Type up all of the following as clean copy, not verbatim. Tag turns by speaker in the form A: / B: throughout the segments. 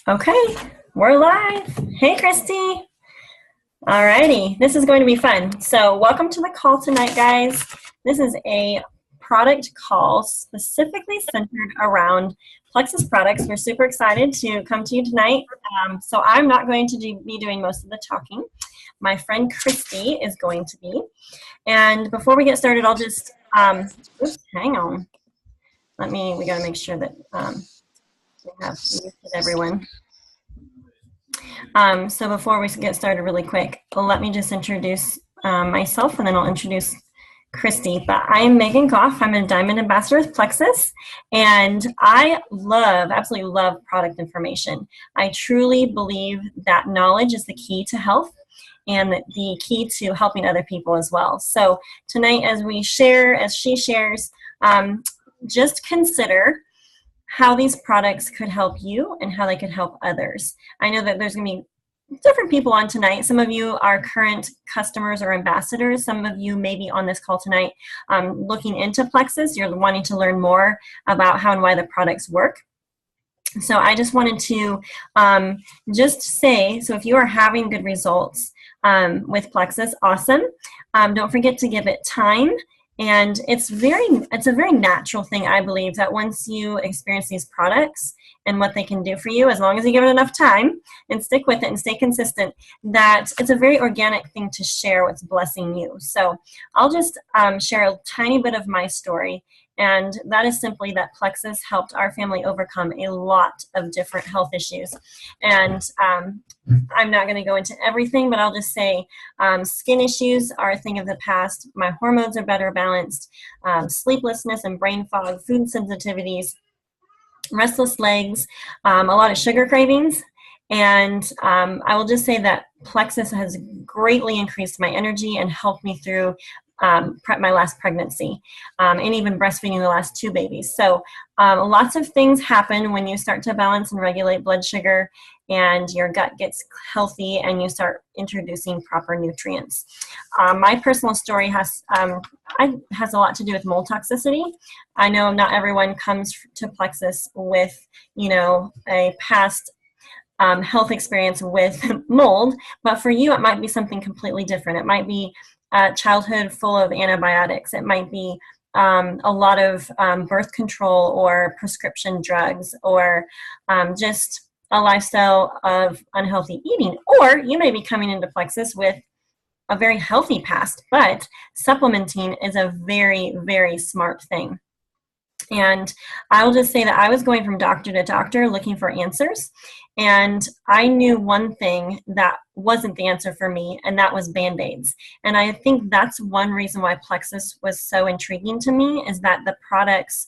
A: Okay, we're live. Hey, Christy. Alrighty, this is going to be fun. So welcome to the call tonight, guys. This is a product call specifically centered around Plexus products. We're super excited to come to you tonight. So I'm not going to be doing most of the talking. My friend Christy is going to be. And before we get started, I'll just, oops, hang on. We got to make sure that we have muted everyone. So before we get started really quick, let me just introduce myself, and then I'll introduce Christy. But I'm Megan Goff. I'm a Diamond Ambassador with Plexus, and I absolutely love product information. I truly believe that knowledge is the key to health and the key to helping other people as well. So tonight, as she shares, just consider how these products could help you and how they could help others. I know that there's going to be different people on tonight. Some of you are current customers or ambassadors. Some of you may be on this call tonight looking into Plexus. You're wanting to learn more about how and why the products work. So I just wanted to just say, so if you are having good results with Plexus, awesome. Don't forget to give it time. And it's a very natural thing, I believe, that once you experience these products and what they can do for you, as long as you give it enough time and stick with it and stay consistent, that it's a very organic thing to share what's blessing you. So I'll just share a tiny bit of my story. And that is simply that Plexus helped our family overcome a lot of different health issues. And I'm not going to go into everything, but I'll just say skin issues are a thing of the past. My hormones are better balanced. Sleeplessness and brain fog, food sensitivities, restless legs, a lot of sugar cravings. And I will just say that Plexus has greatly increased my energy and helped me through my last pregnancy and even breastfeeding the last 2 babies. So lots of things happen when you start to balance and regulate blood sugar and your gut gets healthy and you start introducing proper nutrients. My personal story has a lot to do with mold toxicity. I know not everyone comes to Plexus with, a past health experience with mold, but for you it might be something completely different. It might be childhood full of antibiotics. It might be a lot of birth control or prescription drugs, or just a lifestyle of unhealthy eating. Or you may be coming into Plexus with a very healthy past, but supplementing is a very, very smart thing. And I'll just say that I was going from doctor to doctor looking for answers. And I knew one thing that wasn't the answer for me, and that was Band-Aids. And I think that's one reason why Plexus was so intriguing to me, is that the products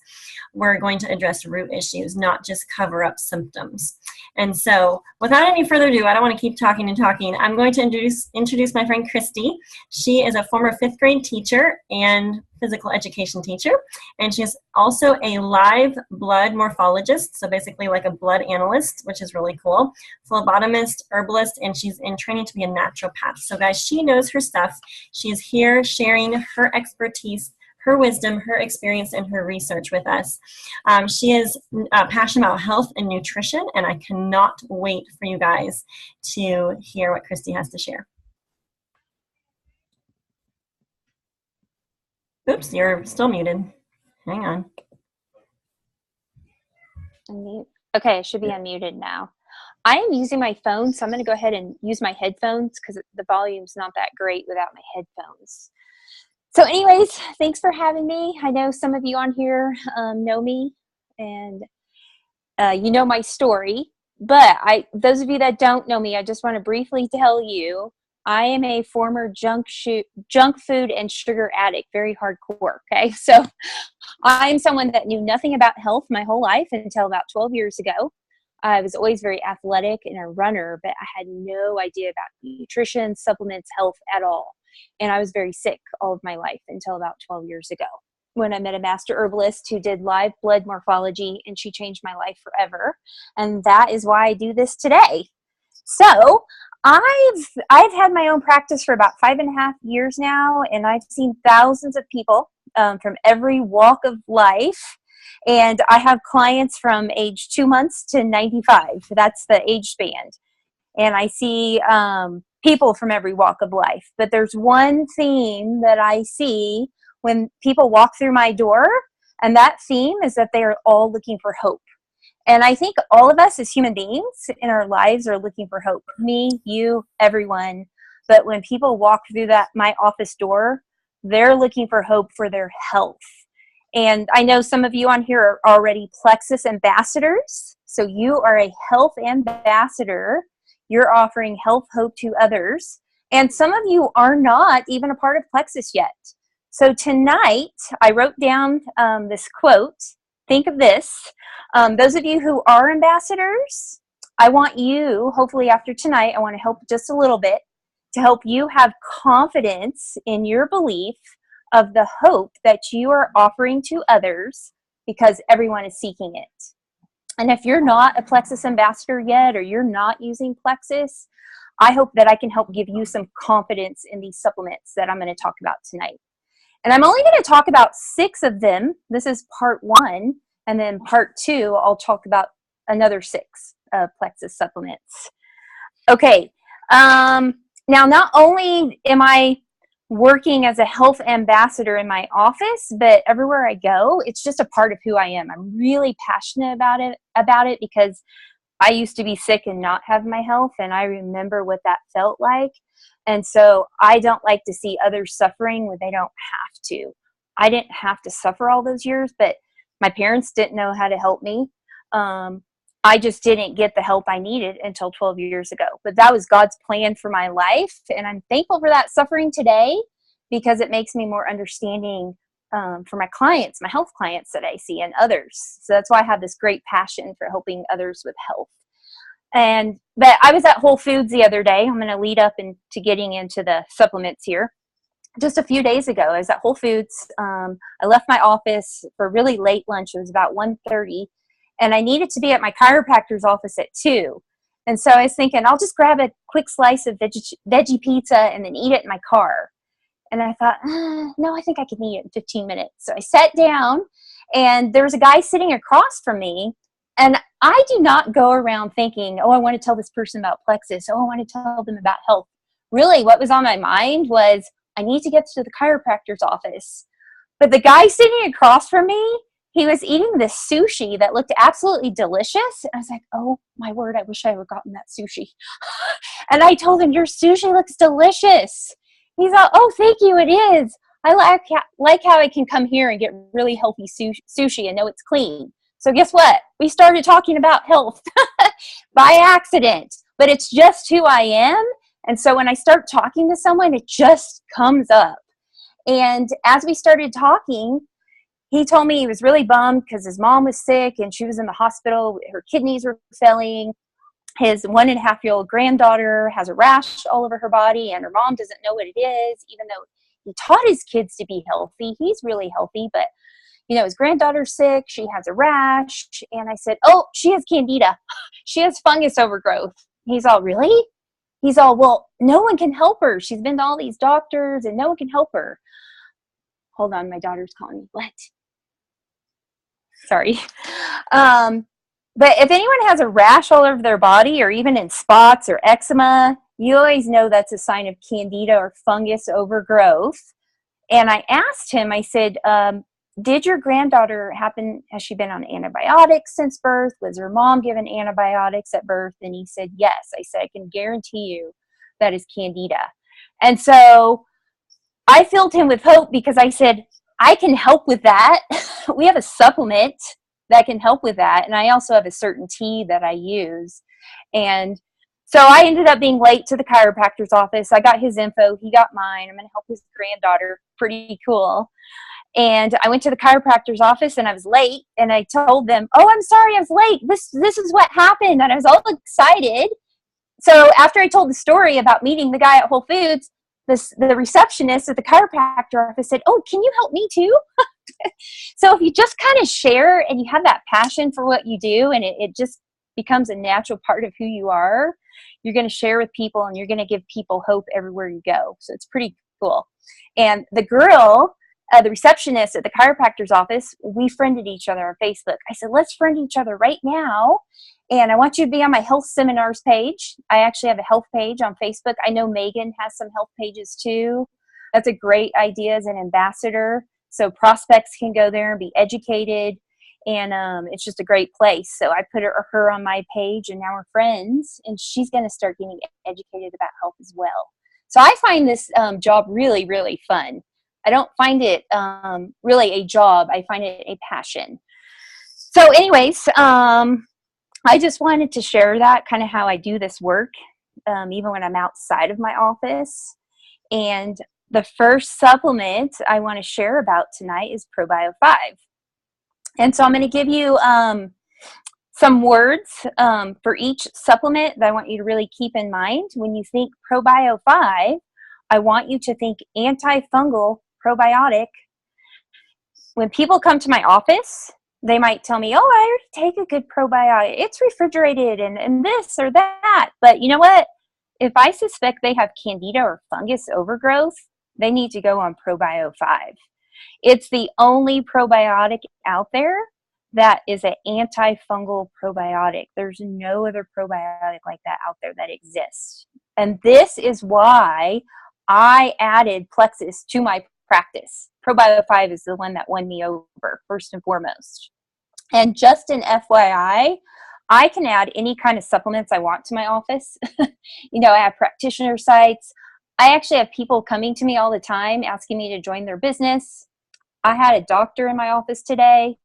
A: were going to address root issues, not just cover up symptoms. And so without any further ado, I don't want to keep talking and talking. I'm going to introduce my friend Christy. She is a former 5th grade teacher and physical education teacher, and she's also a live blood morphologist, so basically like a blood analyst, which is really cool, phlebotomist, herbalist, and she's in training to be a naturopath. So guys, she knows her stuff. She's here sharing her expertise, her wisdom, her experience, and her research with us. She is passionate about health and nutrition, and I cannot wait for you guys to hear what Christy has to share. Oops, you're still muted. Hang on.
B: Unmute. Okay, I should be unmuted now. I am using my phone, so I'm going to go ahead and use my headphones because the volume's not that great without my headphones. So anyways, thanks for having me. I know some of you on here know me, and you know my story. But those of you that don't know me, I just want to briefly tell you, I am a former junk food and sugar addict, very hardcore, okay? So I'm someone that knew nothing about health my whole life until about 12 years ago. I was always very athletic and a runner, but I had no idea about nutrition, supplements, health at all. And I was very sick all of my life until about 12 years ago, when I met a master herbalist who did live blood morphology, and she changed my life forever. And that is why I do this today. So I've had my own practice for about 5.5 years now, and I've seen thousands of people from every walk of life. And I have clients from age 2 months to 95. That's the age span. And I see people from every walk of life. But there's one theme that I see when people walk through my door, and that theme is that they are all looking for hope. And I think all of us as human beings in our lives are looking for hope. Me, you, everyone. But when people walk through my office door, they're looking for hope for their health. And I know some of you on here are already plexus ambassadors. So you are a health ambassador. You're offering health hope to others. And some of you are not even a part of plexus yet. So tonight, I wrote down this quote. Think of this. Those of you who are ambassadors, I want you, hopefully after tonight, I want to help just a little bit to help you have confidence in your belief of the hope that you are offering to others, because everyone is seeking it. And if you're not a plexus ambassador yet, or you're not using plexus, I hope that I can help give you some confidence in these supplements that I'm going to talk about tonight. And I'm only going to talk about 6 of them. This is part 1. And then part 2, I'll talk about another 6 plexus supplements. Okay. Now, not only am I working as a health ambassador in my office, but everywhere I go, it's just a part of who I am. I'm really passionate about it because I used to be sick and not have my health, and I remember what that felt like. And so I don't like to see others suffering when they don't have to. I didn't have to suffer all those years, but my parents didn't know how to help me. I just didn't get the help I needed until 12 years ago. But that was God's plan for my life. And I'm thankful for that suffering today, because it makes me more understanding for my clients, my health clients that I see, and others. So that's why I have this great passion for helping others with health. But I was at Whole Foods the other day. I'm going to lead up into getting into the supplements here. Just a few days ago, I was at Whole Foods. I left my office for really late lunch. It was about 1:30. And I needed to be at my chiropractor's office at 2. And so I was thinking, I'll just grab a quick slice of veggie pizza and then eat it in my car. And I thought, no, I think I can eat it in 15 minutes. So I sat down, and there was a guy sitting across from me. And I do not go around thinking, oh, I want to tell this person about plexus. Oh, I want to tell them about health. Really, what was on my mind was, I need to get to the chiropractor's office. But the guy sitting across from me, he was eating this sushi that looked absolutely delicious. And I was like, oh my word, I wish I would have gotten that sushi. And I told him, your sushi looks delicious. He's like, oh, thank you, it is. I like how I can come here and get really healthy sushi and know it's clean. So guess what? We started talking about health by accident, but it's just who I am. And so when I start talking to someone, it just comes up. And as we started talking, he told me he was really bummed because his mom was sick and she was in the hospital. Her kidneys were failing. His 1.5-year-old granddaughter has a rash all over her body, and her mom doesn't know what it is, even though he taught his kids to be healthy. He's really healthy, but his granddaughter's sick. She has a rash. And I said, oh, she has candida. She has fungus overgrowth. He's all, really? He's all, well, no one can help her. She's been to all these doctors and no one can help her. Hold on, my daughter's calling me. What? Sorry. But if anyone has a rash all over their body, or even in spots or eczema, you always know that's a sign of candida or fungus overgrowth. And I asked him, I said, did your granddaughter has she been on antibiotics since birth? Was her mom given antibiotics at birth? And he said, yes. I said, I can guarantee you that is candida. And so I filled him with hope, because I said, I can help with that. We have a supplement that can help with that. And I also have a certain tea that I use. And so I ended up being late to the chiropractor's office. I got his info. He got mine. I'm going to help his granddaughter. Pretty cool. And I went to the chiropractor's office and I was late, and I told them, oh, I'm sorry, I was late. This is what happened. And I was all excited. So after I told the story about meeting the guy at Whole Foods, the receptionist at the chiropractor office said, oh, can you help me too? So if you just kind of share and you have that passion for what you do, and it just becomes a natural part of who you are, you're going to share with people and you're going to give people hope everywhere you go. So it's pretty cool. And the girl the receptionist at the chiropractor's office, we friended each other on Facebook. I said, let's friend each other right now. And I want you to be on my health seminars page. I actually have a health page on Facebook. I know Megan has some health pages too. That's a great idea as an ambassador. So prospects can go there and be educated. And it's just a great place. So I put her on my page, and now we're friends. And she's going to start getting educated about health as well. So I find this job really, really fun. I don't find it really a job. I find it a passion. So anyways, I just wanted to share that kind of how I do this work, even when I'm outside of my office. And the first supplement I want to share about tonight is Probio 5. And so I'm going to give you some words for each supplement that I want you to really keep in mind. When you think Probio 5, I want you to think antifungal probiotic. When people come to my office, they might tell me, oh, I already take a good probiotic. It's refrigerated and this or that. But you know what? If I suspect they have candida or fungus overgrowth, they need to go on Probio 5. It's the only probiotic out there that is an antifungal probiotic. There's no other probiotic like that out there that exists. And this is why I added Plexus to my practice. Probio 5 is the one that won me over, first and foremost. And just an FYI, I can add any kind of supplements I want to my office. You know, I have practitioner sites. I actually have people coming to me all the time asking me to join their business. I had a doctor in my office today.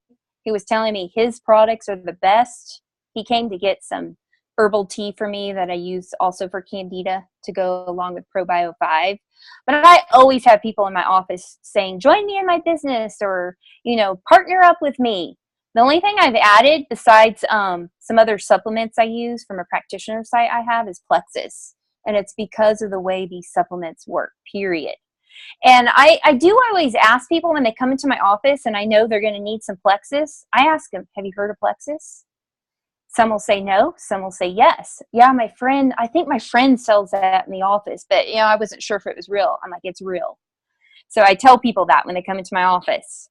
B: He was telling me his products are the best. He came to get some herbal tea for me that I use also for candida to go along with Probio 5. But I always have people in my office saying, join me in my business, or, you know, partner up with me. The only thing I've added besides some other supplements I use from a practitioner site I have is Plexus. And it's because of the way these supplements work, period. And I do always ask people when they come into my office and I know they're going to need some Plexus, I ask them, have you heard of Plexus? Some will say no, some will say yes. Yeah, I think my friend sells that in the office, but you know, I wasn't sure if it was real. I'm like, it's real. So I tell people that when they come into my office.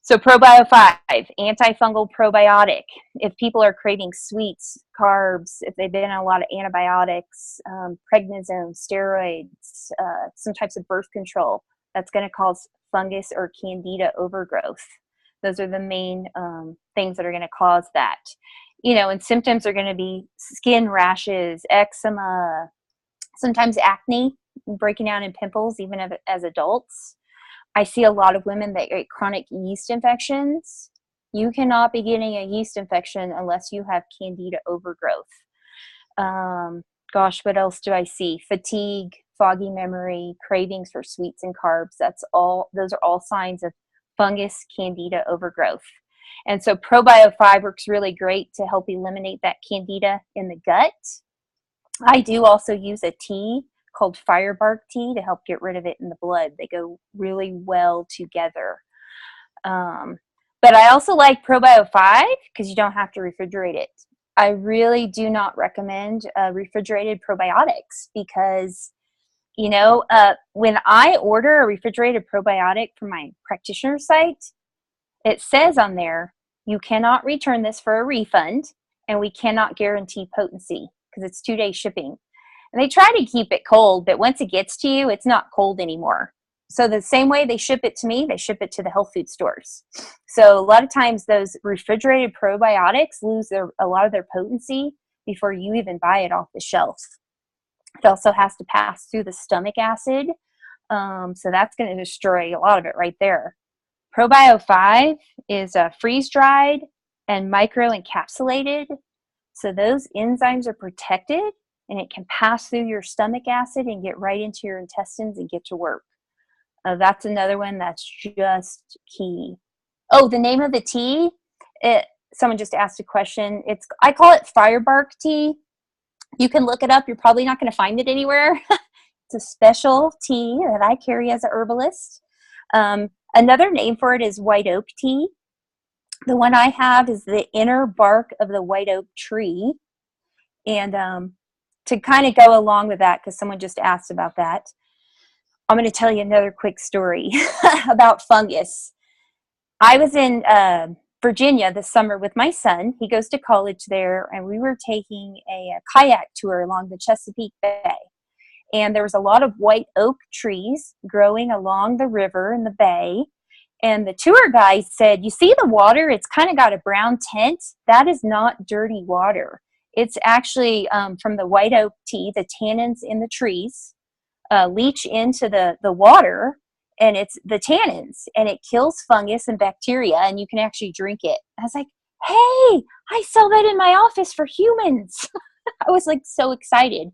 B: So Probio 5, antifungal probiotic. If people are craving sweets, carbs, if they've been on a lot of antibiotics, prednisone, steroids, some types of birth control, that's going to cause fungus or candida overgrowth. Those are the main things that are going to cause that. You know, and symptoms are going to be skin rashes, eczema, sometimes acne, breaking out in pimples, even as adults. I see a lot of women that get chronic yeast infections. You cannot be getting a yeast infection unless you have candida overgrowth. Gosh, what else do I see? Fatigue, foggy memory, cravings for sweets and carbs. Those are all signs of fungus, candida overgrowth. And so Probio 5 works really great to help eliminate that candida in the gut. I do also use a tea called firebark tea to help get rid of it in the blood. They go really well together. But I also like Probio 5 because you don't have to refrigerate it. I really do not recommend refrigerated probiotics because, you know, when I order a refrigerated probiotic from my practitioner site, it says on there, you cannot return this for a refund, and we cannot guarantee potency because it's 2-day shipping. And they try to keep it cold, but once it gets to you, it's not cold anymore. So the same way they ship it to me, they ship it to the health food stores. So a lot of times those refrigerated probiotics lose a lot of their potency before you even buy it off the shelf. It also has to pass through the stomach acid. So that's going to destroy a lot of it right there. Probio 5 is freeze-dried and micro-encapsulated. So those enzymes are protected, and it can pass through your stomach acid and get right into your intestines and get to work. That's another one that's just key. Oh, the name of the tea, someone just asked a question. I call it firebark tea. You can look it up. You're probably not going to find it anywhere. It's a special tea that I carry as a herbalist. Another name for it is white oak tea. The one I have is the inner bark of the white oak tree. And to kind of go along with that, because someone just asked about that, I'm going to tell you another quick story about fungus. I was in Virginia this summer with my son. He goes to college there, and we were taking a kayak tour along the Chesapeake Bay. And there was a lot of white oak trees growing along the river in the bay. And the tour guide said, you see the water? It's kind of got a brown tint. That is not dirty water. It's actually from the white oak tea, the tannins in the trees leach into the water, and it's the tannins, and it kills fungus and bacteria, and you can actually drink it. I was like, hey, I sell that in my office for humans. I was like so excited.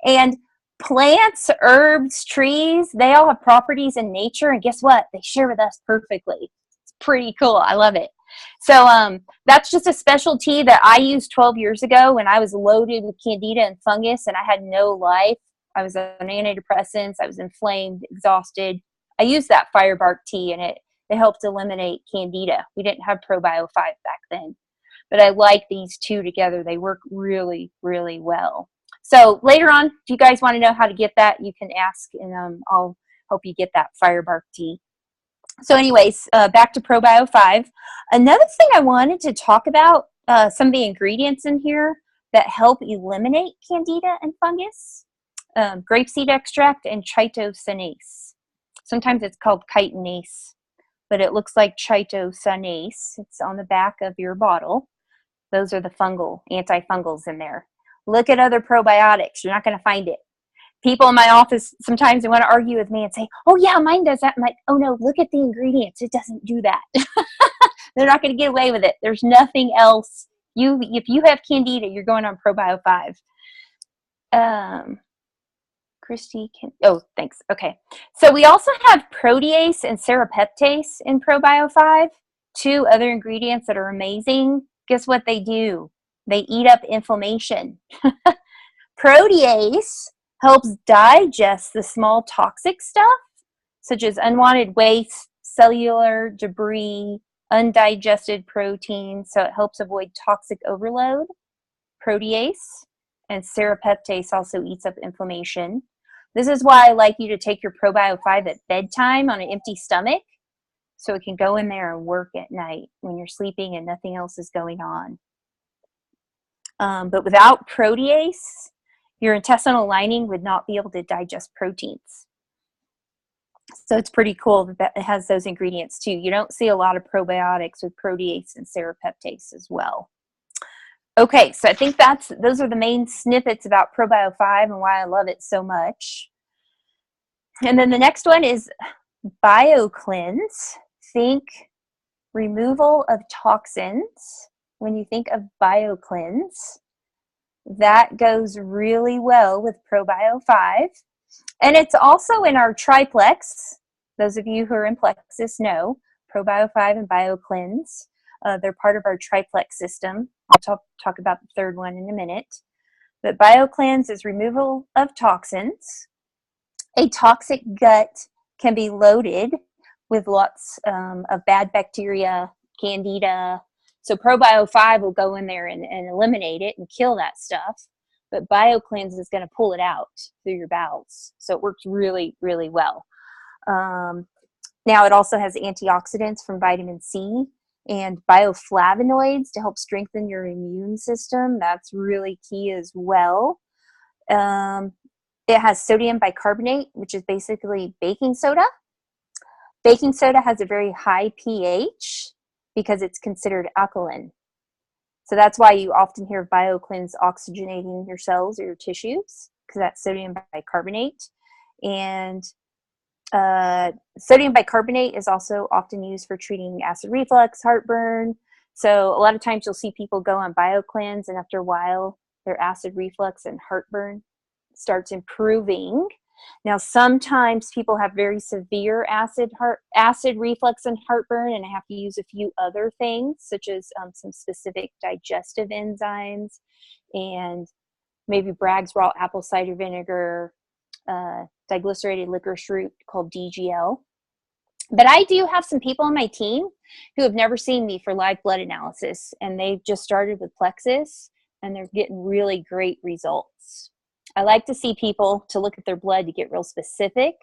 B: And plants, herbs, trees, they all have properties in nature, and guess what? They share with us perfectly. It's pretty cool. I love it. So that's just a specialty that I used 12 years ago when I was loaded with candida and fungus and I had no life. I was on antidepressants. I was inflamed, exhausted. I used that firebark tea, and it helped eliminate candida. We didn't have ProBio 5 back then, but I like these two together. They work really, really well. So later on, if you guys want to know how to get that, you can ask, and I'll help you get that firebark tea. So anyways, back to ProBio 5. Another thing I wanted to talk about, some of the ingredients in here that help eliminate candida and fungus. Grapeseed extract and chitosanase. Sometimes it's called chitinase, but it looks like chitosanase. It's on the back of your bottle. Those are the antifungals in there. Look at other probiotics. You're not going to find it. People in my office, sometimes they want to argue with me and say, oh yeah, mine does that. I'm like, oh no, look at the ingredients. It doesn't do that. They're not going to get away with it. There's nothing else. If you have candida, you're going on ProBio 5. Christy thanks. Okay. So we also have protease and serrapeptase in ProBio 5, two other ingredients that are amazing. Guess what they do? They eat up inflammation. Protease helps digest the small toxic stuff, such as unwanted waste, cellular debris, undigested proteins, so it helps avoid toxic overload. Protease and serrapeptase also eats up inflammation. This is why I like you to take your ProBio 5 at bedtime on an empty stomach, so it can go in there and work at night when you're sleeping and nothing else is going on. But without protease, your intestinal lining would not be able to digest proteins. So it's pretty cool that it has those ingredients too. You don't see a lot of probiotics with protease and serrapeptase as well. Okay, so I think those are the main snippets about ProBio 5 and why I love it so much. And then the next one is BioCleanse. Think removal of toxins. When you think of BioCleanse, that goes really well with ProBio 5. And it's also in our triplex. Those of you who are in Plexus know ProBio 5 and BioCleanse. They're part of our triplex system. I'll talk about the third one in a minute. But BioCleanse is removal of toxins. A toxic gut can be loaded with lots of bad bacteria, candida. So ProBio 5 will go in there and eliminate it and kill that stuff. But BioCleanse is going to pull it out through your bowels. So it works really, really well. Now it also has antioxidants from vitamin C and bioflavonoids to help strengthen your immune system. That's really key as well. It has sodium bicarbonate, which is basically baking soda. Baking soda has a very high pH because it's considered alkaline. So that's why you often hear BioCleanse oxygenating your cells or your tissues, because that's sodium bicarbonate. And sodium bicarbonate is also often used for treating acid reflux, heartburn. So a lot of times you'll see people go on BioCleanse, and after a while, their acid reflux and heartburn starts improving. Now, sometimes people have very severe acid reflux and heartburn, and I have to use a few other things, such as some specific digestive enzymes and maybe Bragg's raw apple cider vinegar, diglycerated licorice root called DGL. But I do have some people on my team who have never seen me for live blood analysis, and they've just started with Plexus, and they're getting really great results. I like to see people to look at their blood to get real specific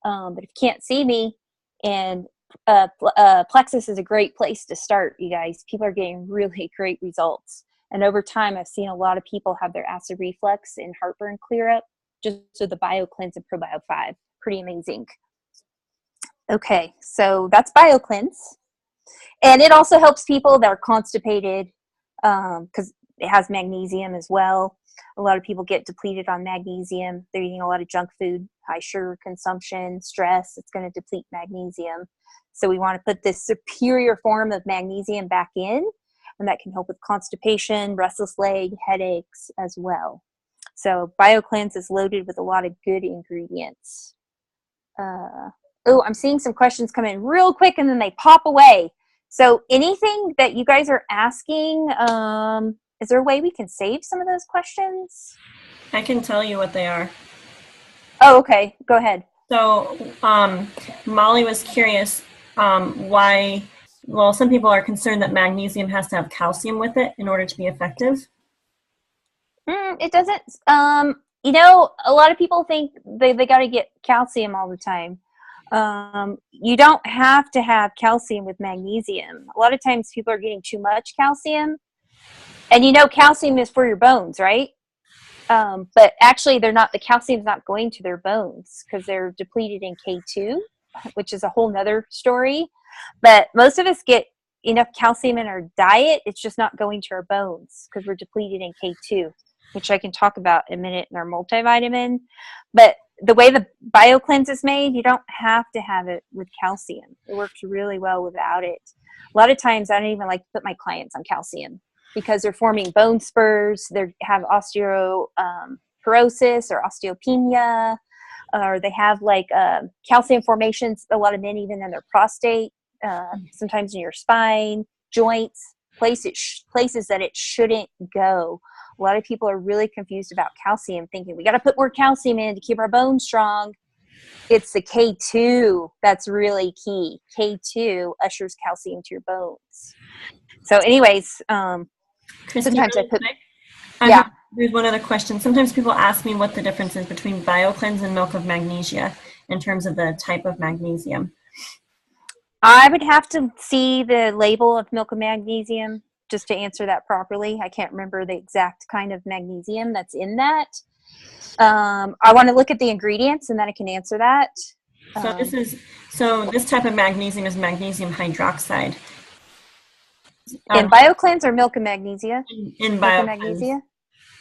B: But if you can't see me, and Plexus is a great place to start, you guys. People are getting really great results. And over time, I've seen a lot of people have their acid reflux and heartburn clear up just with the BioCleanse and ProBio 5. Pretty amazing. Okay, so that's BioCleanse. And it also helps people that are constipated because it has magnesium as well. A lot of people get depleted on magnesium. They're eating a lot of junk food, high sugar consumption, stress. It's going to deplete magnesium. So we want to put this superior form of magnesium back in, and that can help with constipation, restless leg, headaches as well. So BioCleanse is loaded with a lot of good ingredients. Oh, I'm seeing some questions come in real quick and then they pop away. So anything that you guys are asking, is there a way we can save some of those questions?
A: I can tell you what they are.
B: Oh, okay. Go ahead.
A: So Molly was curious why, well, some people are concerned that magnesium has to have calcium with it in order to be effective.
B: It doesn't, you know, a lot of people think they got to get calcium all the time. You don't have to have calcium with magnesium. A lot of times people are getting too much calcium, and you know calcium is for your bones, right? But actually they're not, the calcium's not going to their bones because they're depleted in K2, which is a whole nother story. But most of us get enough calcium in our diet. It's just not going to our bones because we're depleted in K2, which I can talk about in a minute in our multivitamin. But the way the BioCleanse is made, you don't have to have it with calcium. It works really well without it. A lot of times I don't even like to put my clients on calcium because they're forming bone spurs, they have osteoporosis or osteopenia, or they have like calcium formations, a lot of men even in their prostate, sometimes in your spine, joints, places that it shouldn't go. A lot of people are really confused about calcium, thinking we got to put more calcium in to keep our bones strong. It's the K2 that's really key. K2 ushers calcium to your bones. So anyways,
A: Christy,
B: sometimes
A: really
B: I put,
A: quick,
B: yeah.
A: There's one other question. Sometimes people ask me what the difference is between BioCleanse and milk of magnesia in terms of the type of magnesium.
B: I would have to see the label of milk of magnesium just to answer that properly. I can't remember the exact kind of magnesium that's in that. I want to look at the ingredients and then I can answer that.
A: So this type of magnesium is magnesium hydroxide.
B: In BioCleanse or milk of magnesia?
A: In
B: milk
A: BioCleanse.
B: Of magnesia?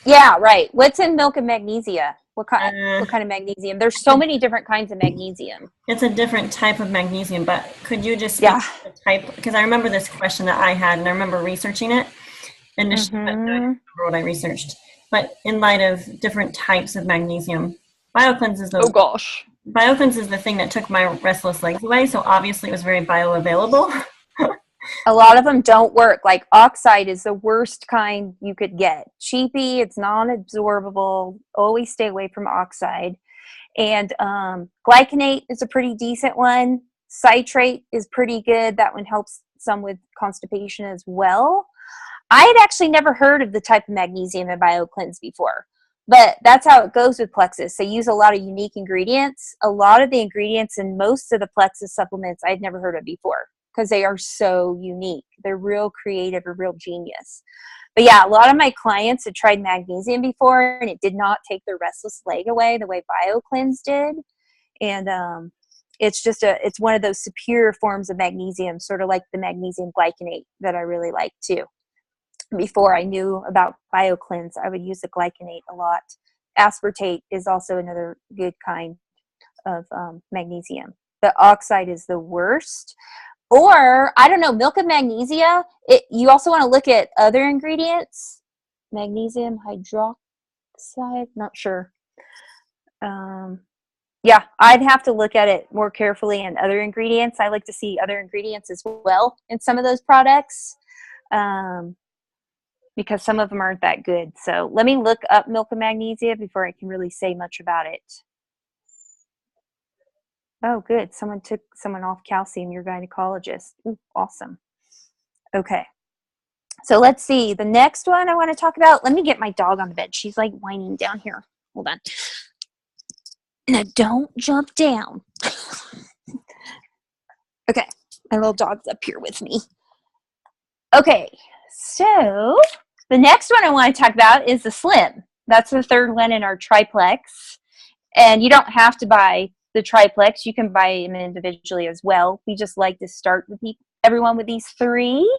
B: Yeah, right. What's in milk of magnesia? What kind of magnesium? There's so many different kinds of magnesium.
A: It's a different type of magnesium, but could you just speak to the type? Because I remember this question that I had, and I remember researching it initially, but I don't remember what I researched. But in light of different types of magnesium, BioCleanse is BioCleanse is the thing that took my restless legs away. So obviously, it was very bioavailable.
B: A lot of them don't work. Like oxide is the worst kind you could get. Cheapy, it's non-absorbable. Always stay away from oxide. And glycinate is a pretty decent one. Citrate is pretty good. That one helps some with constipation as well. I had actually never heard of the type of magnesium in BioCleanse before, but that's how it goes with Plexus. They use a lot of unique ingredients. A lot of the ingredients in most of the Plexus supplements I'd never heard of before, because they are so unique. They're real creative, a real genius. But yeah, a lot of my clients had tried magnesium before and it did not take their restless leg away the way BioCleanse did. And it's just it's one of those superior forms of magnesium, sort of like the magnesium glycinate that I really like too. Before I knew about BioCleanse, I would use the glycinate a lot. Aspartate is also another good kind of magnesium. The oxide is the worst. Or, I don't know, milk of magnesia. You also want to look at other ingredients. Magnesium hydroxide, not sure. Yeah, I'd have to look at it more carefully and other ingredients. I like to see other ingredients as well in some of those products because some of them aren't that good. So let me look up milk of magnesia before I can really say much about it. Oh, good. Someone took someone off calcium, your gynecologist. Ooh, awesome. Okay. So let's see. The next one I want to talk about, let me get my dog on the bed. She's like whining down here. Hold on. Now don't jump down. Okay, my little dog's up here with me. Okay, so the next one I want to talk about is the Slim. That's the third one in our triplex. And you don't have to buy the triplex. You can buy them individually as well. We just like to start with everyone with these three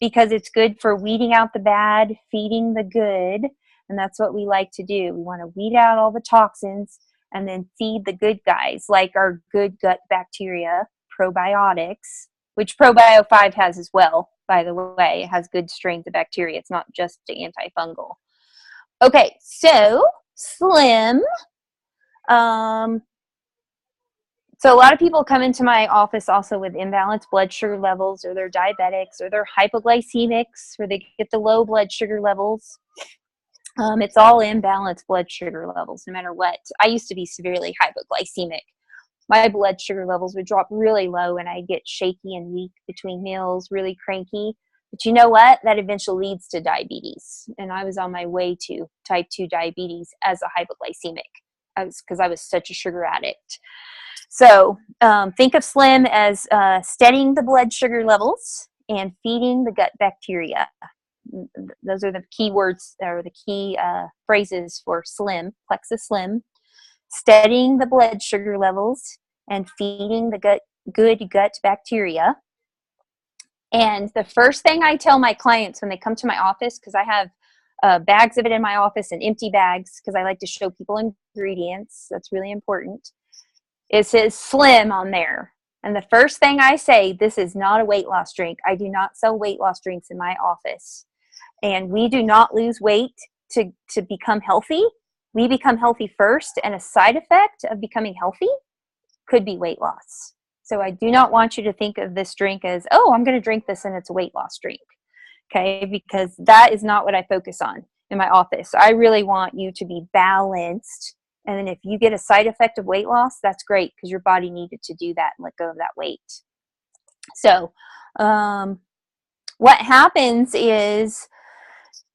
B: because it's good for weeding out the bad, feeding the good. And that's what we like to do. We want to weed out all the toxins and then feed the good guys, like our good gut bacteria, probiotics, which Probio 5 has as well, by the way. It has good strains of bacteria. It's not just antifungal. Okay, so Slim. So a lot of people come into my office also with imbalanced blood sugar levels, or they're diabetics, or they're hypoglycemics, where they get the low blood sugar levels. It's all imbalanced blood sugar levels, no matter what. I used to be severely hypoglycemic. My blood sugar levels would drop really low, and I'd get shaky and weak between meals, really cranky. But you know what? That eventually leads to diabetes. And I was on my way to type 2 diabetes as a hypoglycemic because I was such a sugar addict. So think of Slim as steadying the blood sugar levels and feeding the gut bacteria. Those are the key words, or the key phrases for Slim, Plexus Slim. Steadying the blood sugar levels and feeding the good gut bacteria. And the first thing I tell my clients when they come to my office, because I have bags of it in my office and empty bags, because I like to show people ingredients. That's really important. It says Slim on there. And the first thing I say, this is not a weight loss drink. I do not sell weight loss drinks in my office. And we do not lose weight to become healthy. We become healthy first, and a side effect of becoming healthy could be weight loss. So I do not want you to think of this drink as, oh, I'm going to drink this and it's a weight loss drink. Okay, because that is not what I focus on in my office. I really want you to be balanced. And then if you get a side effect of weight loss, that's great, because your body needed to do that and let go of that weight. So what happens is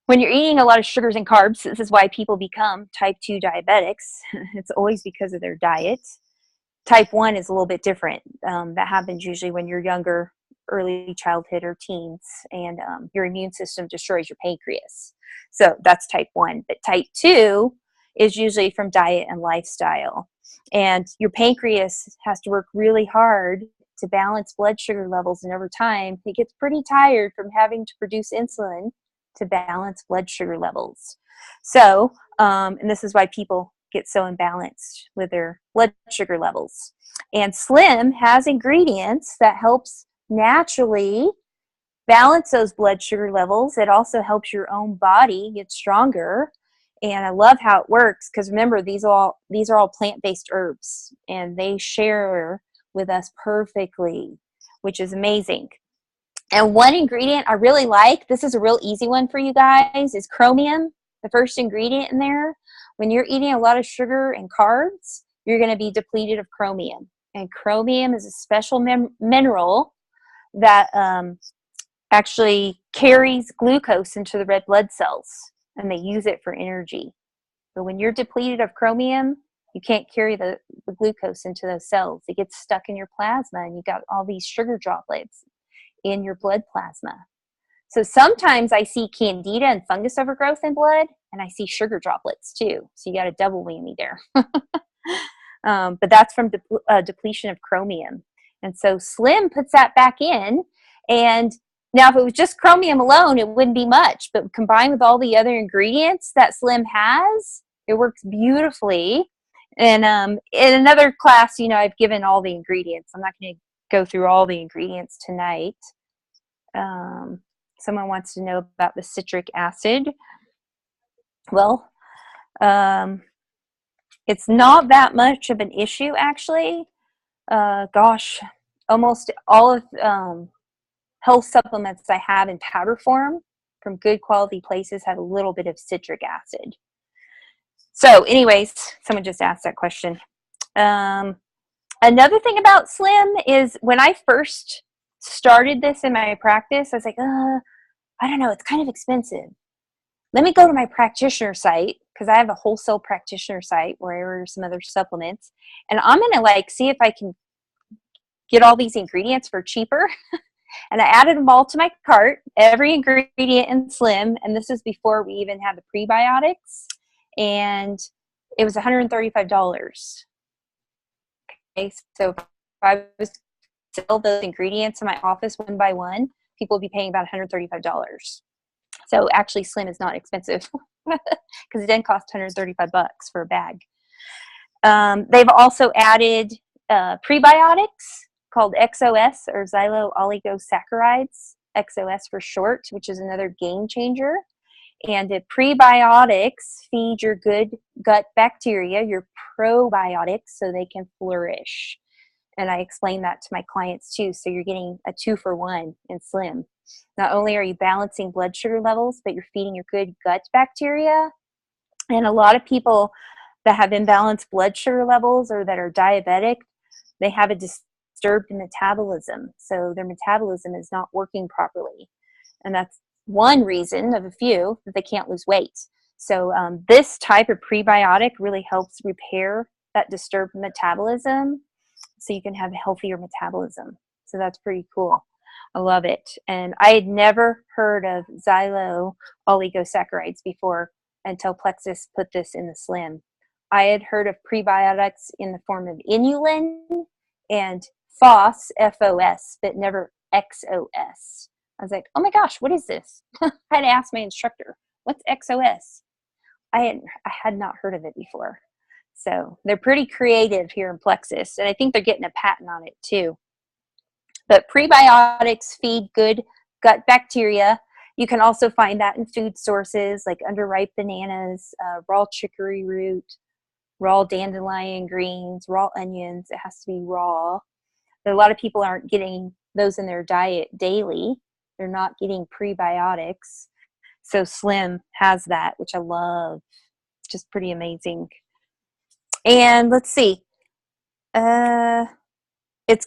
B: when you're eating a lot of sugars and carbs, this is why people become type 2 diabetics. It's always because of their diet. Type 1 is a little bit different. That happens usually when you're younger, early childhood or teens, and your immune system destroys your pancreas. So that's type 1. But type 2 is usually from diet and lifestyle. And your pancreas has to work really hard to balance blood sugar levels, and over time, it gets pretty tired from having to produce insulin to balance blood sugar levels. So, and this is why people get so imbalanced with their blood sugar levels. And Slim has ingredients that helps naturally balance those blood sugar levels. It also helps your own body get stronger. And I love how it works, because remember, these are all plant-based herbs, and they share with us perfectly, which is amazing. And one ingredient I really like, this is a real easy one for you guys, is chromium, the first ingredient in there. When you're eating a lot of sugar and carbs, you're going to be depleted of chromium. And chromium is a special mineral that actually carries glucose into the red blood cells, and they use it for energy. But when you're depleted of chromium, you can't carry the glucose into those cells. It gets stuck in your plasma, and you got all these sugar droplets in your blood plasma. So sometimes I see candida and fungus overgrowth in blood, and I see sugar droplets too. So you got a double whammy there. But that's from depletion of chromium. And so Slim puts that back in. And now if it was just chromium alone, it wouldn't be much. But combined with all the other ingredients that Slim has, it works beautifully. And in another class, I've given all the ingredients. I'm not going to go through all the ingredients tonight. Someone wants to know about the citric acid. Well, it's not that much of an issue, actually. Almost all of health supplements I have in powder form from good quality places have a little bit of citric acid. So anyways, someone just asked that question. Another thing about Slim is when I first started this in my practice, I was like, I don't know, it's kind of expensive. Let me go to my practitioner site, because I have a wholesale practitioner site where I order some other supplements, and I'm going to like see if I can get all these ingredients for cheaper. And I added them all to my cart, every ingredient in Slim. And this is before we even had the prebiotics. And it was $135. Okay, so if I was to sell those ingredients in my office one by one, people would be paying about $135. So actually Slim is not expensive because it didn't cost $135 for a bag. They've also added prebiotics called XOS, or xylo oligosaccharides, XOS for short, which is another game changer. And the prebiotics feed your good gut bacteria, your probiotics, so they can flourish. And I explain that to my clients too. So you're getting a 2-for-1 in Slim. Not only are you balancing blood sugar levels, but you're feeding your good gut bacteria. And a lot of people that have imbalanced blood sugar levels or that are diabetic, they have a disturbed metabolism. So their metabolism is not working properly. And that's one reason of a few that they can't lose weight. So this type of prebiotic really helps repair that disturbed metabolism so you can have a healthier metabolism. So that's pretty cool. I love it. And I had never heard of xylo oligosaccharides before until Plexus put this in the Slim. I had heard of prebiotics in the form of inulin and FOS, F-O-S, but never XOS. I was like, oh my gosh, what is this? I had to ask my instructor, what's XOS? I had not heard of it before. So they're pretty creative here in Plexus, and I think they're getting a patent on it too. But prebiotics feed good gut bacteria. You can also find that in food sources like underripe bananas, raw chicory root, raw dandelion greens, raw onions. It has to be raw. But a lot of people aren't getting those in their diet daily. They're not getting prebiotics. So Slim has that, which I love. It's just pretty amazing. And let's see. Its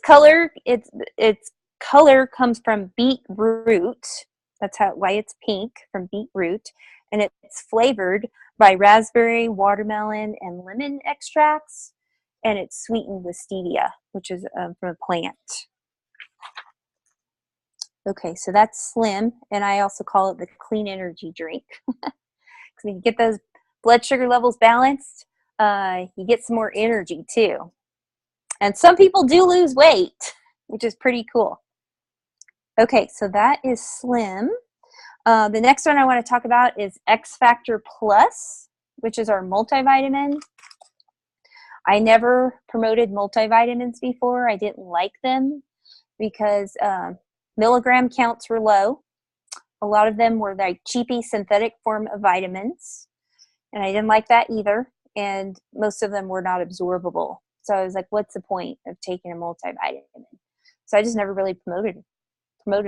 B: color comes from beetroot. That's why it's pink, from beetroot. And it's flavored by raspberry, watermelon, and lemon extracts. And it's sweetened with stevia, which is from a plant. Okay, so that's Slim, and I also call it the clean energy drink. Because when you get those blood sugar levels balanced, you get some more energy too. And some people do lose weight, which is pretty cool. Okay, so that is Slim. The next one I want to talk about is X Factor Plus, which is our multivitamin. I never promoted multivitamins before. I didn't like them because milligram counts were low. A lot of them were like cheapy synthetic form of vitamins, and I didn't like that either. And most of them were not absorbable. So I was like, what's the point of taking a multivitamin? So I just never really promoted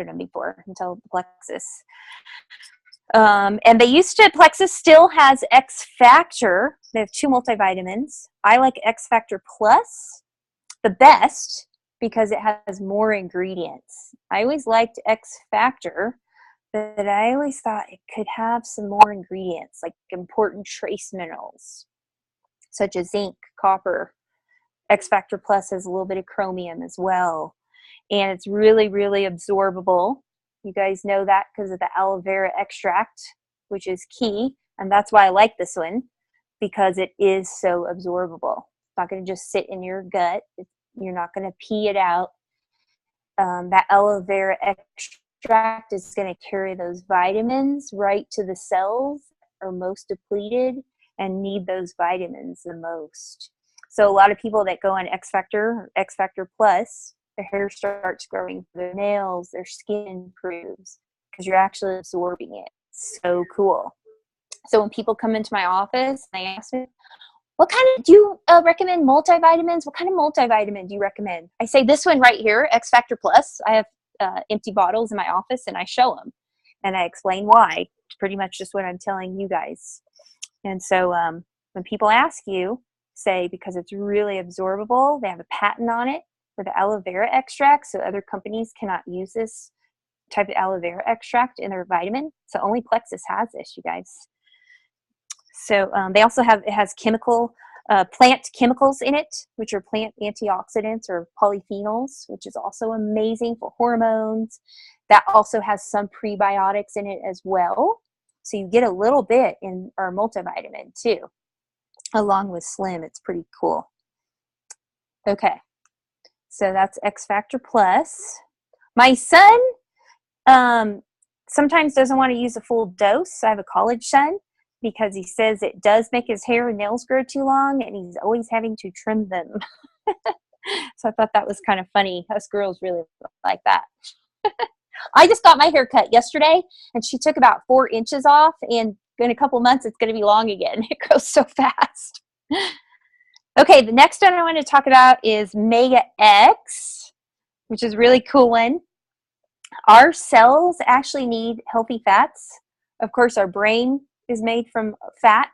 B: them before until Plexus. And they used to, Plexus still has X Factor. They have 2 multivitamins. I like X Factor Plus the best because it has more ingredients. I always liked X Factor, but I always thought it could have some more ingredients, like important trace minerals, such as zinc, copper. X Factor Plus has a little bit of chromium as well. And it's really, really absorbable. You guys know that because of the aloe vera extract, which is key. And that's why I like this one, because it is so absorbable. It's not going to just sit in your gut. You're not going to pee it out. That aloe vera extract is going to carry those vitamins right to the cells that are most depleted and need those vitamins the most. So a lot of people that go on X Factor or X Factor Plus, their hair starts growing, their nails, their skin improves because you're actually absorbing it. So cool. So when people come into my office, they ask me, what kind of, do you recommend multivitamins? What kind of multivitamin do you recommend? I say this one right here, X Factor Plus. I have empty bottles in my office and I show them and I explain why. It's pretty much just what I'm telling you guys. And so when people ask you, say because it's really absorbable, they have a patent on it for the aloe vera extract, so other companies cannot use this type of aloe vera extract in their vitamin. So only Plexus has this, you guys. So they also have, it has plant chemicals in it, which are plant antioxidants or polyphenols, which is also amazing for hormones. That also has some prebiotics in it as well. So you get a little bit in our multivitamin too, along with Slim. It's pretty cool. Okay, so that's X Factor Plus. My son sometimes doesn't want to use a full dose. I have a college son, because he says it does make his hair and nails grow too long, and he's always having to trim them. So I thought that was kind of funny. Us girls really like that. I just got my hair cut yesterday, and she took about 4 inches off, and in a couple months it's going to be long again. It grows so fast. Okay, the next one I want to talk about is Mega X, which is a really cool one. Our cells actually need healthy fats. Of course, our brain is made from fat.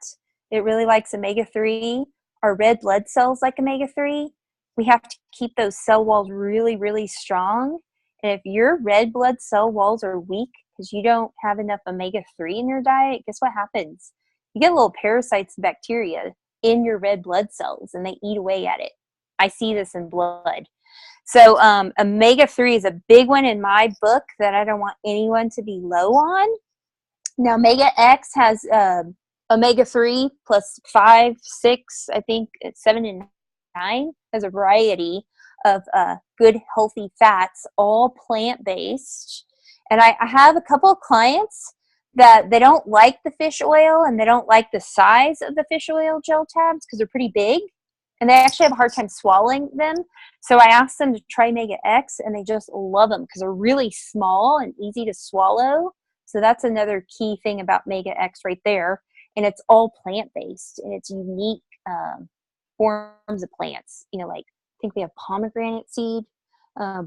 B: It really likes omega-3. Our red blood cells like omega-3. We have to keep those cell walls really, really strong. And if your red blood cell walls are weak because you don't have enough omega-3 in your diet, guess what happens? You get little parasites and bacteria in your red blood cells, and they eat away at it. I see this in blood. So omega-3 is a big one in my book that I don't want anyone to be low on. Now, Mega X has omega-3 plus 5, 6, I think it's 7 and 9. Has a variety of good, healthy fats, all plant-based. And I have a couple of clients that they don't like the fish oil, and they don't like the size of the fish oil gel tabs because they're pretty big, and they actually have a hard time swallowing them. So I asked them to try Mega X, and they just love them because they're really small and easy to swallow. So that's another key thing about Mega X right there. And it's all plant-based, and it's unique forms of plants. You know, like I think we have pomegranate seed,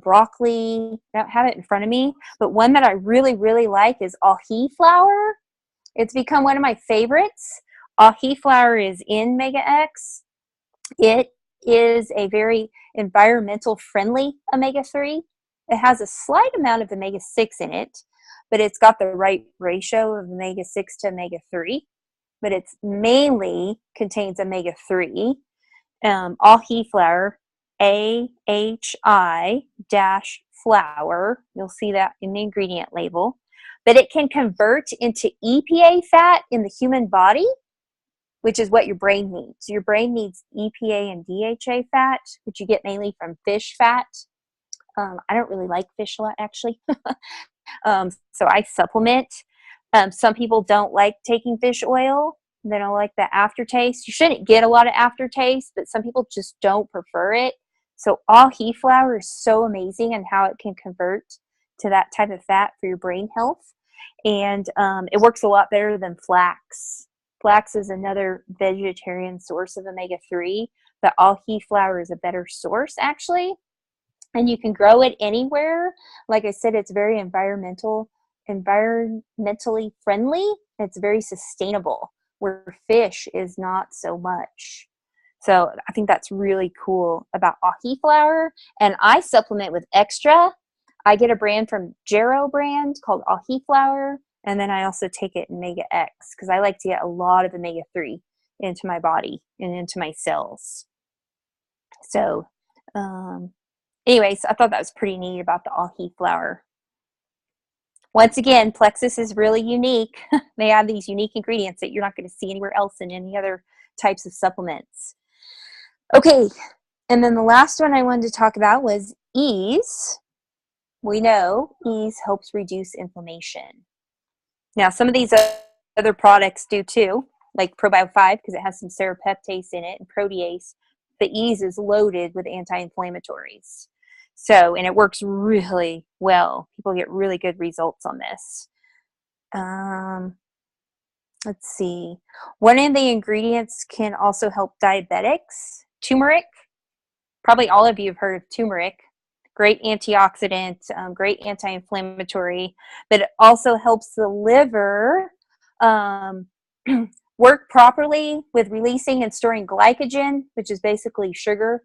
B: broccoli. I don't have it in front of me, but one that I really, really like is ahi flower. It's become one of my favorites. Ahi flower is in Mega X. It is a very environmental friendly omega-3. It has a slight amount of omega-6 in it, but it's got the right ratio of omega-6 to omega-3. But it's mainly contains omega-3. Ahi flower, AHI-flower. You'll see that in the ingredient label. But it can convert into EPA fat in the human body, which is what your brain needs. Your brain needs EPA and DHA fat, which you get mainly from fish fat. I don't really like fish a lot, actually. So I supplement. Some people don't like taking fish oil. They don't like the aftertaste. You shouldn't get a lot of aftertaste, but some people just don't prefer it. So ahi flower is so amazing in how it can convert to that type of fat for your brain health. And it works a lot better than flax. Flax is another vegetarian source of omega-3, but ahi flower is a better source, actually. And you can grow it anywhere. Like I said, it's very environmentally friendly. It's very sustainable, where fish is not so much. So I think that's really cool about ahi flower. And I supplement with extra. I get a brand from Jarrow brand called ahi flower. And then I also take it in Mega X because I like to get a lot of omega-3 into my body and into my cells. So anyways, I thought that was pretty neat about the ahi flower. Once again, Plexus is really unique. They have these unique ingredients that you're not going to see anywhere else in any other types of supplements. Okay, and then the last one I wanted to talk about was Ease. We know Ease helps reduce inflammation. Now, some of these other products do too, like Probio 5, because it has some serrapeptase in it and protease. The Ease is loaded with anti-inflammatories. So, and it works really well. People get really good results on this. Let's see. One of the ingredients can also help diabetics. Turmeric. Probably all of you have heard of turmeric. Great antioxidant, great anti-inflammatory, but it also helps the liver work properly with releasing and storing glycogen, which is basically sugar,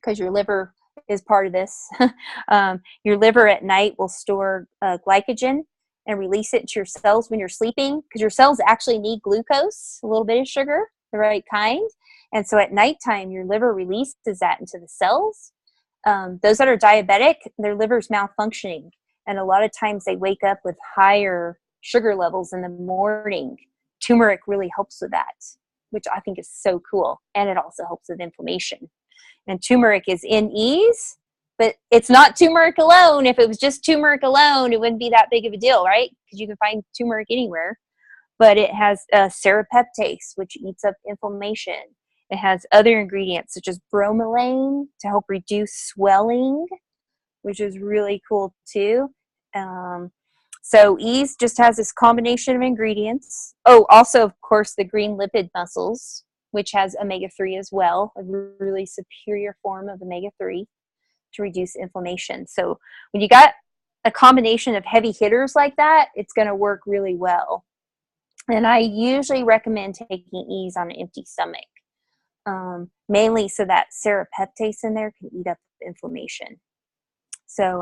B: because your liver is part of this. Your liver at night will store glycogen, and release it to your cells when you're sleeping, because your cells actually need glucose, a little bit of sugar, the right kind. And so at nighttime, your liver releases that into the cells. Those that are diabetic, their liver's malfunctioning. And a lot of times they wake up with higher sugar levels in the morning. Turmeric really helps with that, which I think is so cool. And it also helps with inflammation. And turmeric is in ease, but it's not turmeric alone. If it was just turmeric alone, it wouldn't be that big of a deal, right? Because you can find turmeric anywhere. But it has serapeptase, which eats up inflammation. It has other ingredients such as bromelain to help reduce swelling, which is really cool too. So Ease just has this combination of ingredients. Oh, also, of course, the green lipid mussels, which has omega-3 as well, a really superior form of omega-3 to reduce inflammation. So when you got a combination of heavy hitters like that, it's going to work really well. And I usually recommend taking Ease on an empty stomach, mainly so that serapeptase in there can eat up inflammation. So,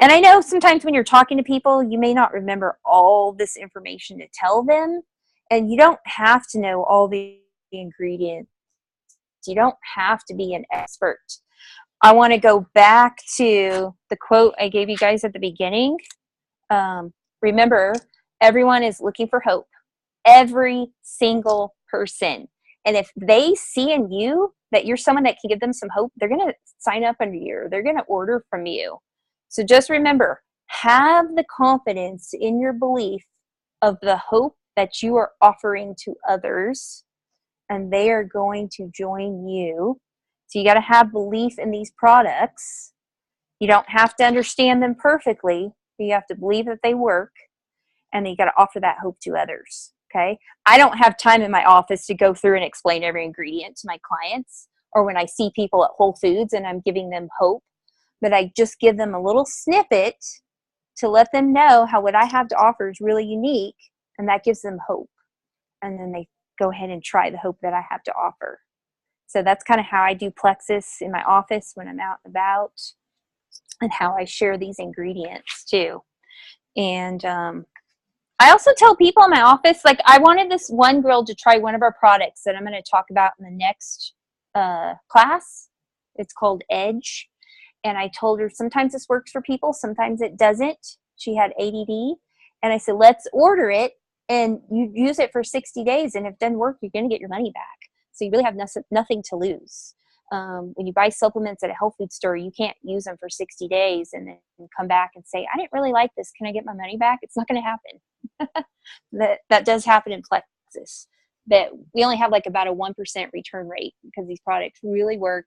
B: and I know sometimes when you're talking to people, you may not remember all this information to tell them, and you don't have to know all the ingredients. You don't have to be an expert. I want to go back to the quote I gave you guys at the beginning. Remember, everyone is looking for hope. Every single person. And if they see in you that you're someone that can give them some hope, they're going to sign up under you. They're going to order from you. So just remember, have the confidence in your belief of the hope that you are offering to others, and they are going to join you. So you got to have belief in these products. You don't have to understand them perfectly, but you have to believe that they work, and then you got to offer that hope to others. Okay. I don't have time in my office to go through and explain every ingredient to my clients, or when I see people at Whole Foods and I'm giving them hope, but I just give them a little snippet to let them know how what I have to offer is really unique, and that gives them hope. And then they go ahead and try the hope that I have to offer. So that's kind of how I do Plexus in my office when I'm out and about, and how I share these ingredients too. And I also tell people in my office, like, I wanted this one girl to try one of our products that I'm going to talk about in the next class. It's called Edge. And I told her sometimes this works for people, sometimes it doesn't. She had ADD. And I said, let's order it, and you use it for 60 days. And if it doesn't work, you're going to get your money back. So you really have nothing to lose. When you buy supplements at a health food store, you can't use them for 60 days and then come back and say, I didn't really like this. Can I get my money back? It's not going to happen. That does happen in Plexus. That we only have like about a 1% return rate because these products really work.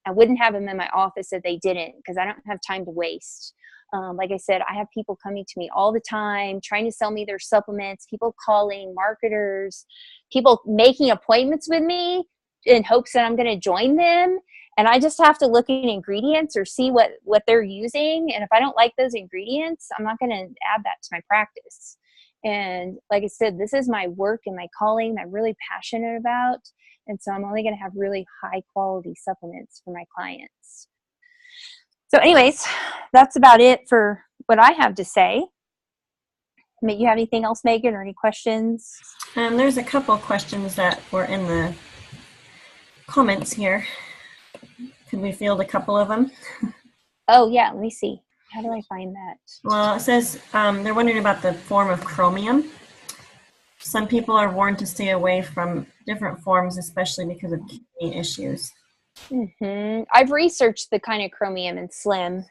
B: I wouldn't have them in my office if they didn't, because I don't have time to waste. Like I said, I have people coming to me all the time trying to sell me their supplements, people calling, marketers, people making appointments with me in hopes that I'm going to join them. And I just have to look at ingredients or see what they're using. And if I don't like those ingredients, I'm not going to add that to my practice. And like I said, this is my work and my calling I'm really passionate about. And so I'm only going to have really high quality supplements for my clients. So anyways, that's about it for what I have to say. You have anything else, Megan, or any questions?
A: There's a couple questions that were in the comments here. Could we field a couple of them?
B: Oh, yeah. Let me see. How do I find that?
A: Well, it says they're wondering about the form of chromium. Some people are warned to stay away from different forms, especially because of kidney issues.
B: Mm-hmm. I've researched the kind of chromium in Slim.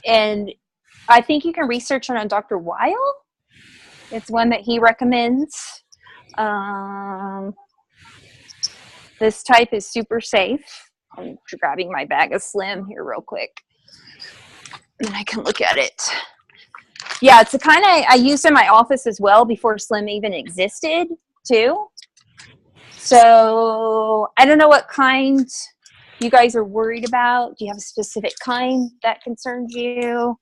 B: And I think you can research it on Dr. Weil. It's one that he recommends. This type is super safe. I'm grabbing my bag of Slim here real quick, and I can look at it. Yeah, it's the kind I used in my office as well before Slim even existed too. So I don't know what kind you guys are worried about. Do you have a specific kind that concerns you?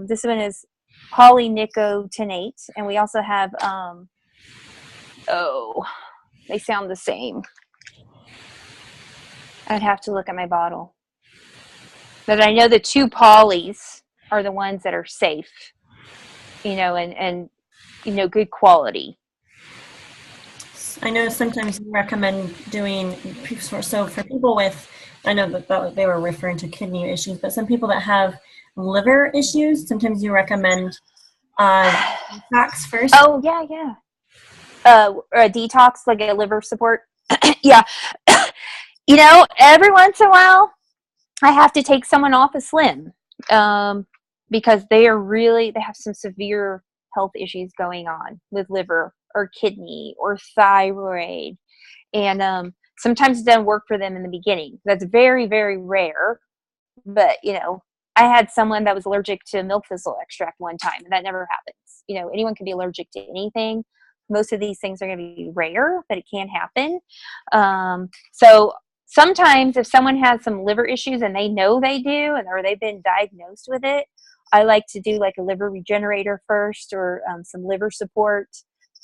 B: This one is polynicotinate, and we also have they sound the same. I'd have to look at my bottle, but I know the two polys are the ones that are safe, and good quality.
A: I know sometimes you recommend doing, so for people with, I know that they were referring to kidney issues, but some people that have liver issues, sometimes you recommend detox first.
B: Oh, yeah. A detox, like a liver support. Yeah. Every once in a while, I have to take someone off a Slim because they have some severe health issues going on with liver or kidney or thyroid. And sometimes it doesn't work for them in the beginning. That's very, very rare. But, I had someone that was allergic to milk thistle extract one time, and that never happens. Anyone can be allergic to anything. Most of these things are going to be rare, but it can happen. So sometimes if someone has some liver issues and they know they do, or they've been diagnosed with it, I like to do like a liver regenerator first, or some liver support,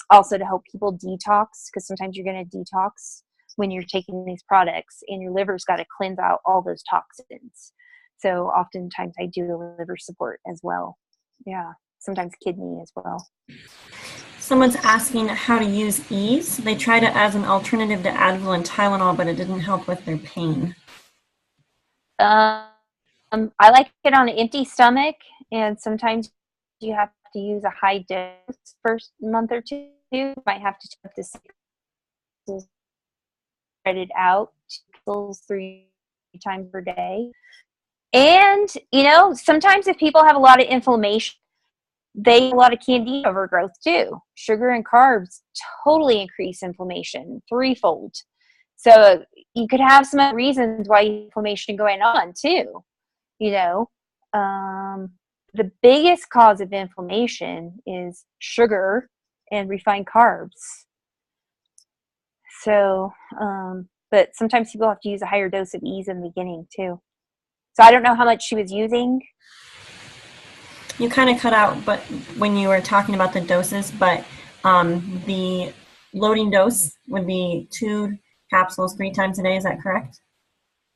B: also to help people detox, because sometimes you're going to detox when you're taking these products, and your liver's got to cleanse out all those toxins. So oftentimes I do the liver support as well. Yeah, sometimes kidney as well.
A: Someone's asking how to use Ease. They tried it as an alternative to Advil and Tylenol, but it didn't help with their pain.
B: I like it on an empty stomach, and sometimes you have to use a high dose first month or two. You might have to take this spread it out 3 times per day. And sometimes if people have a lot of inflammation, they have a lot of candida overgrowth too. Sugar and carbs totally increase inflammation threefold. So you could have some reasons why inflammation going on too. The biggest cause of inflammation is sugar and refined carbs. So, but sometimes people have to use a higher dose of Ease in the beginning too. So I don't know how much she was using.
A: You kind of cut out, but when you were talking about the doses, but the loading dose would be 2 capsules 3 times a day. Is that correct?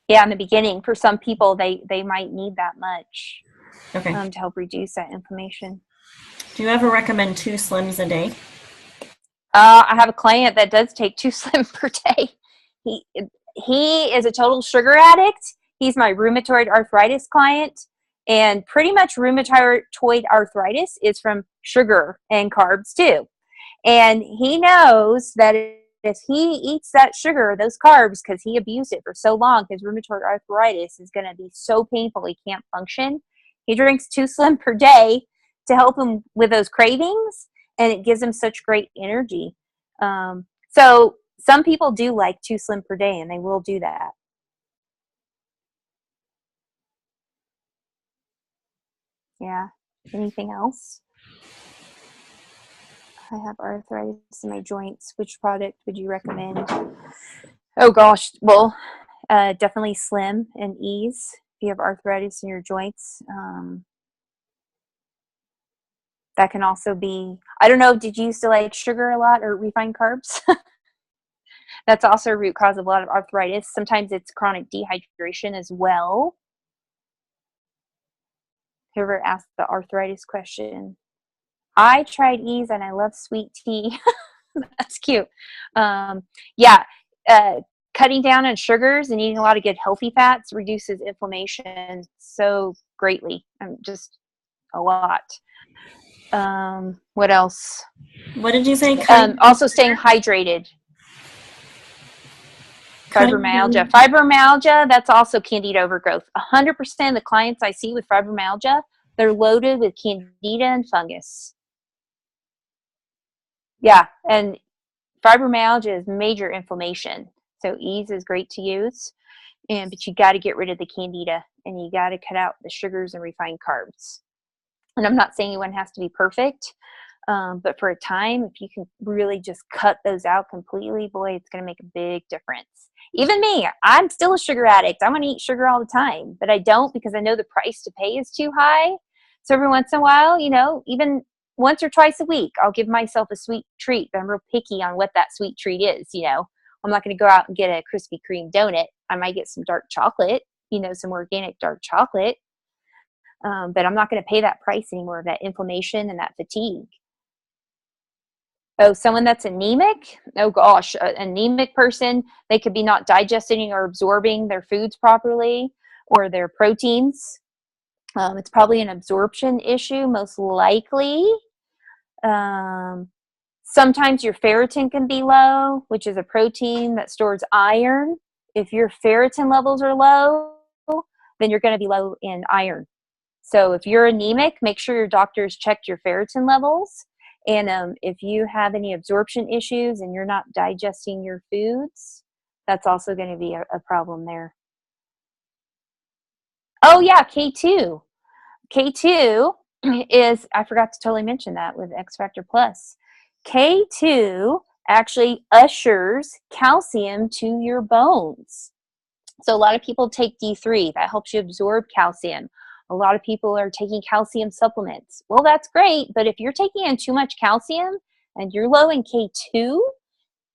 B: Yeah, in the beginning, for some people, they might need that much.
A: Okay.
B: To help reduce that inflammation.
A: Do you ever recommend 2 Slims a day?
B: I have a client that does take 2 Slim per day. He is a total sugar addict. He's my rheumatoid arthritis client, and pretty much rheumatoid arthritis is from sugar and carbs too. And he knows that if he eats that sugar, those carbs, because he abused it for so long, his rheumatoid arthritis is going to be so painful he can't function. He drinks 2 Slim per day to help him with those cravings, and it gives him such great energy. So some people do like 2 Slim per day, and they will do that. Yeah. Anything else? I have arthritis in my joints. Which product would you recommend? Oh gosh. Well, definitely Slim and Ease if you have arthritis in your joints. That can also be, I don't know, did you used to like sugar a lot or refined carbs? That's also a root cause of a lot of arthritis. Sometimes it's chronic dehydration as well. Whoever asked the arthritis question. I tried Ease and I love sweet tea. That's cute. Yeah, cutting down on sugars and eating a lot of good healthy fats reduces inflammation so greatly. Just a lot. What else?
A: What did you say?
B: Also staying hydrated. Fibromyalgia, that's also candida overgrowth. 100% of the clients I see with fibromyalgia, they're loaded with candida and fungus. Yeah, and fibromyalgia is major inflammation. So Ease is great to use, but you got to get rid of the candida, and you got to cut out the sugars and refined carbs. And I'm not saying anyone has to be perfect, but for a time, if you can really just cut those out completely, boy, it's going to make a big difference. Even me, I'm still a sugar addict. I want to eat sugar all the time, but I don't because I know the price to pay is too high. So every once in a while, even once or twice a week, I'll give myself a sweet treat. But I'm real picky on what that sweet treat is. I'm not going to go out and get a Krispy Kreme donut. I might get some dark chocolate, some organic dark chocolate. but I'm not going to pay that price anymore, that inflammation and that fatigue. Oh, someone that's anemic? Oh gosh, an anemic person, they could be not digesting or absorbing their foods properly or their proteins. It's probably an absorption issue, most likely. Sometimes your ferritin can be low, which is a protein that stores iron. If your ferritin levels are low, then you're going to be low in iron. So if you're anemic, make sure your doctor's checked your ferritin levels. And if you have any absorption issues and you're not digesting your foods, that's also going to be a problem there. Oh yeah, K2. K2 is, I forgot to totally mention that with X Factor Plus. K2 actually ushers calcium to your bones. So a lot of people take D3. That helps you absorb calcium. A lot of people are taking calcium supplements. Well, that's great, but if you're taking in too much calcium and you're low in K2,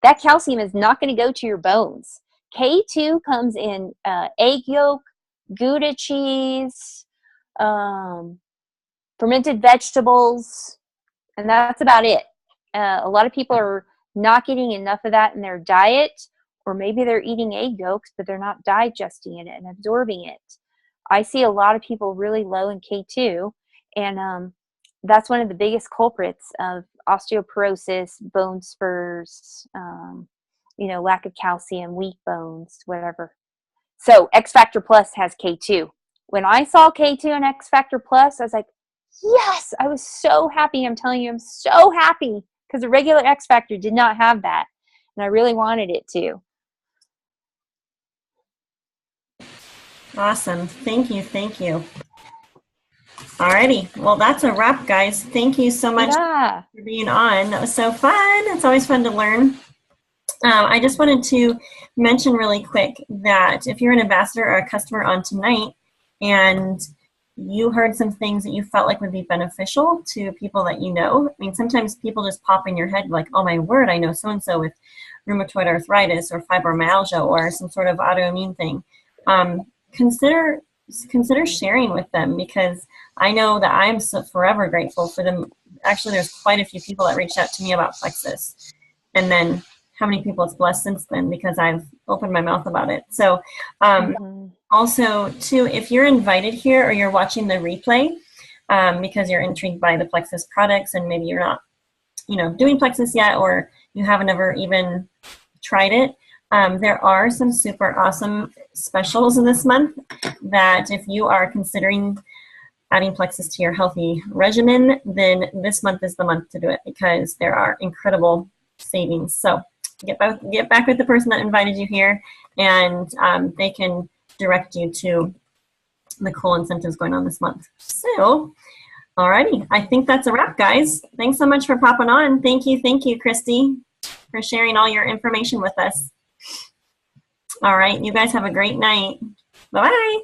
B: that calcium is not going to go to your bones. K2 comes in egg yolk, Gouda cheese, fermented vegetables, and that's about it. A lot of people are not getting enough of that in their diet, or maybe they're eating egg yolks, but they're not digesting it and absorbing it. I see a lot of people really low in K2, and that's one of the biggest culprits of osteoporosis, bone spurs, lack of calcium, weak bones, whatever. So X Factor Plus has K2. When I saw K2 and X Factor Plus, I was like, yes, I was so happy. I'm telling you, I'm so happy, because the regular X Factor did not have that, and I really wanted it to.
A: Awesome. Thank you. Thank you. Alrighty. Well, that's a wrap, guys. Thank you so much for being on. That was so fun. It's always fun to learn. I just wanted to mention really quick that if you're an ambassador or a customer on tonight and you heard some things that you felt like would be beneficial to people that you know, I mean, sometimes people just pop in your head like, oh my word, I know so-and-so with rheumatoid arthritis or fibromyalgia or some sort of autoimmune thing. Consider sharing with them, because I know that I'm so forever grateful for them. Actually, there's quite a few people that reached out to me about Plexus, and then how many people it's blessed since then, because I've opened my mouth about it. So also too, if you're invited here or you're watching the replay because you're intrigued by the Plexus products and maybe you're not doing Plexus yet, or you haven't ever even tried it, there are some super awesome specials this month that if you are considering adding Plexus to your healthy regimen, then this month is the month to do it, because there are incredible savings. So get back with the person that invited you here, and they can direct you to the cool incentives going on this month. So, alrighty, I think that's a wrap, guys. Thanks so much for popping on. Thank you, Christy, for sharing all your information with us. All right, you guys have a great night. Bye-bye.